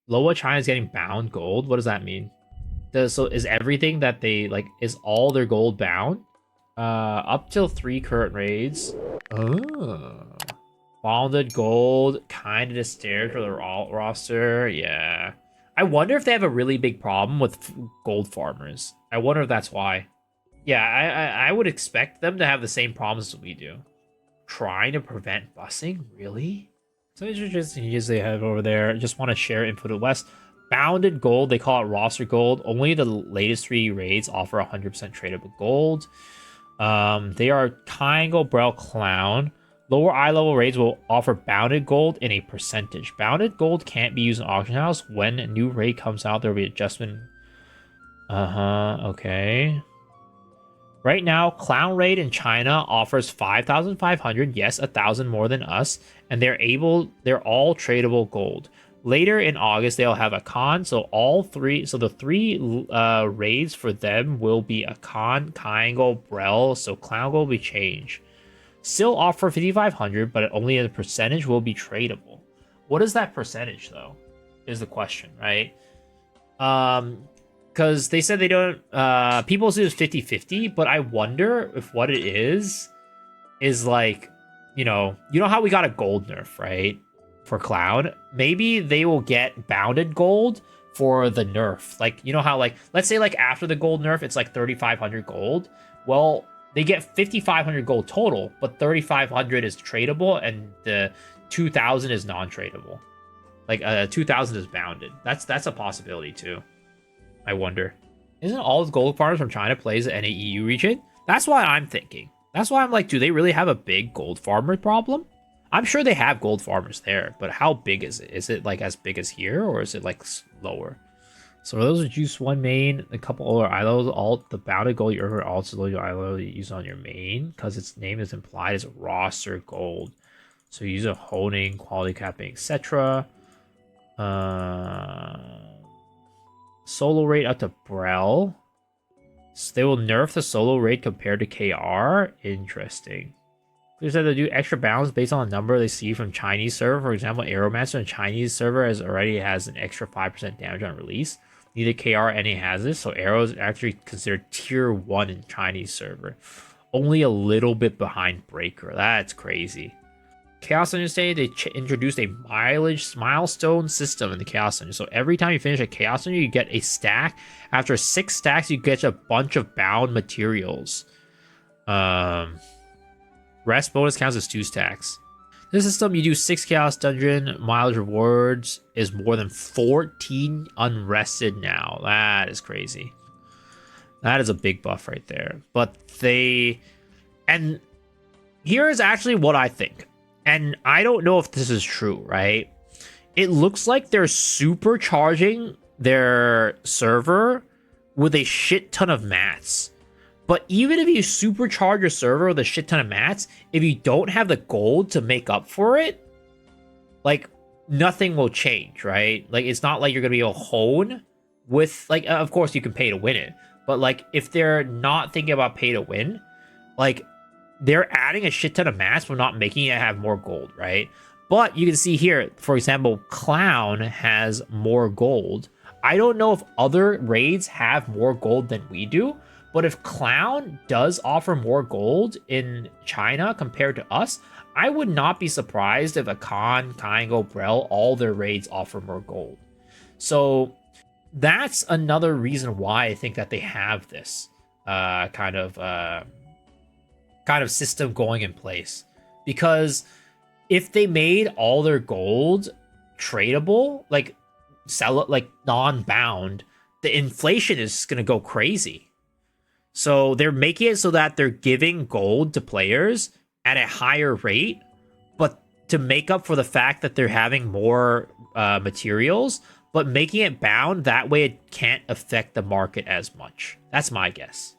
Lower China is getting bound gold. What does that mean? So is everything that they like is all their gold bound? Up till 3 current raids. Oh. Bonded gold, kind of just stairs for the roster. Yeah. I wonder if they have a really big problem with gold farmers. I wonder if that's why. Yeah, I would expect them to have the same problems as we do. Trying to prevent busing? Really? So interesting changes they have over there. Just want to share info to the West. Bounded gold, they call it roster gold. Only the latest 3 raids offer 100% tradable gold. They are Triangle Braille Clown. Lower eye level raids will offer bounded gold in a percentage. Bounded gold can't be used in auction house. When a new raid comes out, there will be adjustment. Okay. Right now, Clown Raid in China offers 5,500, yes, 1,000 more than us, and they're all tradable gold. Later in August, they'll have a con, so the 3 raids for them will be a con, Triangle, Brel, so Clown Gold will be changed. Still offer 5,500, but only a percentage will be tradable. What is that percentage, though, is the question, right? Because they said they don't people say it's 50-50, but I wonder if what it is like, you know how we got a gold nerf, right, for Cloud. Maybe they will get bounded gold for the nerf, like, you know how, like, let's say like after the gold nerf it's like 3,500 gold. Well, they get 5,500 gold total, but 3,500 is tradable and the 2,000 is non-tradable. Like 2,000 is bounded. That's a possibility too. I wonder. Isn't all the gold farmers from China plays in a EU region? That's why I'm thinking. That's why I'm like, do they really have a big gold farmer problem? I'm sure they have gold farmers there, but how big is it? Is it like as big as here, or is it like lower? So those are Juice 1 main, a couple other ILOs, all the bounded gold you earn also your ILO you use on your main, because its name is implied as roster gold. So you use a holding, quality capping, etc. Solo rate up to Brel. So they will nerf the solo rate compared to KR. Interesting. They said they do extra balance based on the number they see from Chinese server. For example, Aeromancer in Chinese server already has an extra 5% damage on release. Neither KR or NA has this, so Arrow is actually considered tier 1 in Chinese server. Only a little bit behind Breaker. That's crazy. Chaos Dungeon Day, they introduced a milestone system in the Chaos Dungeon. So every time you finish a Chaos Dungeon, you get a stack. After 6 stacks, you get a bunch of bound materials. Rest bonus counts as 2 stacks. This system, you do 6 Chaos Dungeon, mileage rewards is more than 14 unrested now. That is crazy. That is a big buff right there. But and here is actually what I think. And I don't know if this is true, right? It looks like they're supercharging their server with a shit ton of mats. But even if you supercharge your server with a shit ton of mats, if you don't have the gold to make up for it, like, nothing will change, right? Like, it's not like you're going to be able to hone with, like, of course you can pay to win it. But, like, if they're not thinking about pay to win, like, they're adding a shit ton of mats but not making it have more gold, right? But you can see here, for example, Clown has more gold. I don't know if other raids have more gold than we do, but if Clown does offer more gold in China compared to us, I would not be surprised if a Khan, Triangle, Brel, all their raids offer more gold. So that's another reason why I think that they have this kind of system going in place. Because if they made all their gold tradable, like sell it like non-bound, the inflation is going to go crazy. So they're making it so that they're giving gold to players at a higher rate, but to make up for the fact that they're having more materials, but making it bound, that way it can't affect the market as much. That's my guess.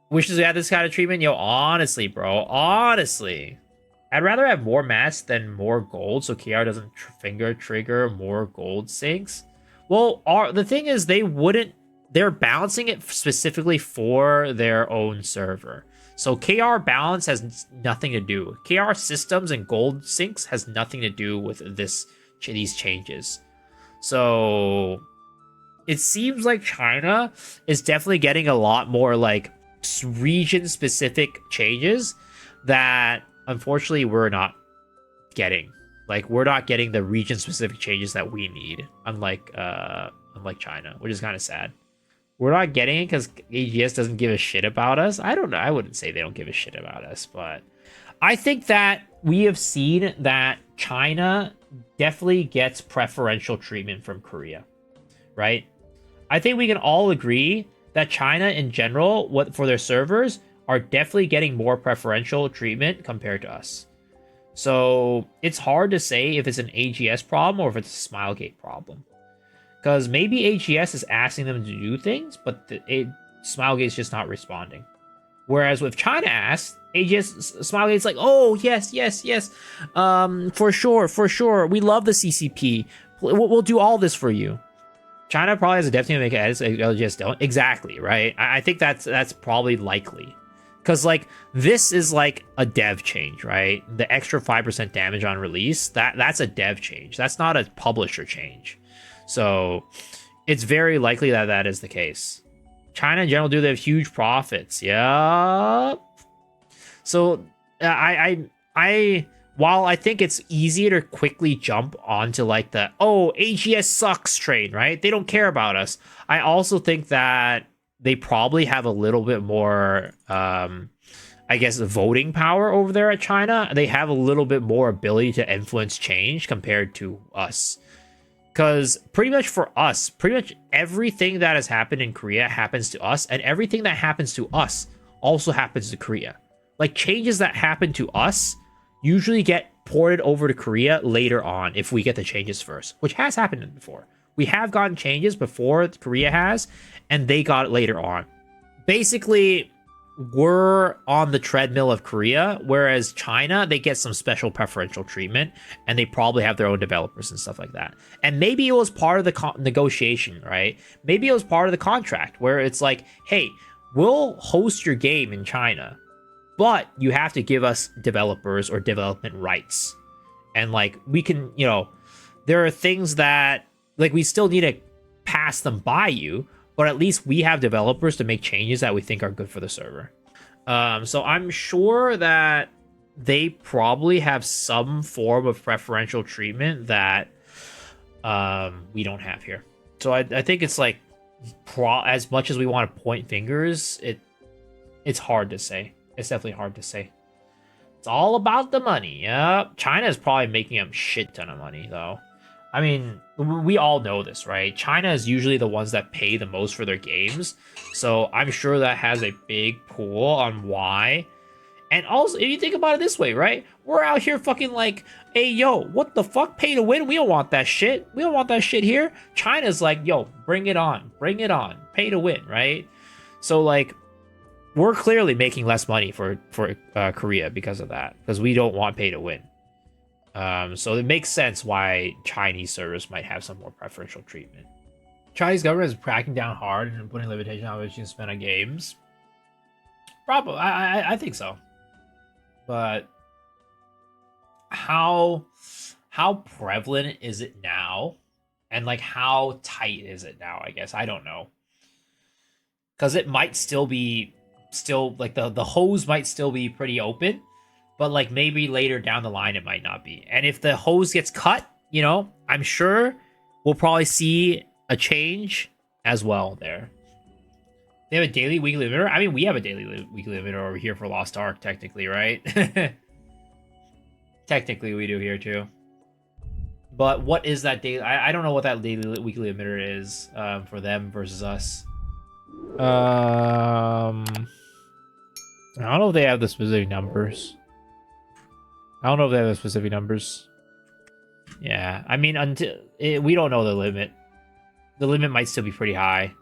Wishes we had this kind of treatment? Yo, honestly, bro. Honestly. I'd rather have more mats than more gold so KR doesn't finger trigger more gold sinks. Well, the thing is, they're balancing it specifically for their own server. So KR balance has nothing to do. KR systems and gold sinks has nothing to do with these changes. So it seems like China is definitely getting a lot more like region specific changes that unfortunately we're not getting. Like we're not getting the region specific changes that we need, unlike China, which is kind of sad. We're not getting it because AGS doesn't give a shit about us. I don't know. I wouldn't say they don't give a shit about us, but I think that we have seen that China definitely gets preferential treatment from Korea, right? I think we can all agree that China in general, what for their servers, are definitely getting more preferential treatment compared to us. So it's hard to say if it's an AGS problem or if it's a Smilegate problem. Because maybe AGS is asking them to do things, but Smilegate's just not responding. Whereas with China asks, AGS Smilegate's like, oh, yes. For sure. We love the CCP. We'll do all this for you. China probably has a dev team to make edits. LGS don't. Exactly, right? I think that's probably likely. Because, like, this is, like, a dev change, right? The extra 5% damage on release, that's a dev change. That's not a publisher change. So, it's very likely that that is the case. China, in general, they have huge profits. Yep. So, while I think it's easier to quickly jump onto, like, the, oh, AGS sucks train, right? They don't care about us. I also think that they probably have a little bit more, I guess, voting power over there at China. They have a little bit more ability to influence change compared to us. Because pretty much for us, pretty much everything that has happened in Korea happens to us, and everything that happens to us also happens to Korea. Like, changes that happen to us usually get ported over to Korea later on if we get the changes first, which has happened before. We have gotten changes before Korea has, and they got it later on. Basically, we're on the treadmill of Korea, whereas China, they get some special preferential treatment, and they probably have their own developers and stuff like that. And maybe it was part of the negotiation, right? Maybe it was part of the contract, where it's like, hey, we'll host your game in China, but you have to give us developers or development rights. And, like, we can, there are things that, like, we still need to pass them by you, but at least we have developers to make changes that we think are good for the server. So I'm sure that they probably have some form of preferential treatment that we don't have here. So I think it's like, as much as we want to point fingers, it's hard to say. It's definitely hard to say. It's all about the money. Yep. China is probably making a shit ton of money, though. I mean, we all know this, right? China is usually the ones that pay the most for their games. So I'm sure that has a big pull on why. And also, if you think about it this way, right? We're out here fucking like, hey, yo, what the fuck? Pay to win? We don't want that shit. We don't want that shit here. China's like, yo, bring it on. Bring it on. Pay to win, right? So, like, we're clearly making less money for Korea because of that. Because we don't want pay to win. So it makes sense why Chinese servers might have some more preferential treatment. Chinese government is cracking down hard and putting limitations on how much you can spend on games. Probably, I think so. But how prevalent is it now? And, like, how tight is it now? I guess I don't know. Because it might still be like the hose might still be pretty open. But, like, maybe later down the line, it might not be. And if the hose gets cut, I'm sure we'll probably see a change as well there. They have a daily, weekly limiter? I mean, we have a daily, weekly limiter over here for Lost Ark, technically, right? Technically, we do here, too. But what is that daily? I don't know what that daily, weekly limiter is for them versus us. I don't know if they have the specific numbers. Yeah, I mean, until we don't know the limit. The limit might still be pretty high.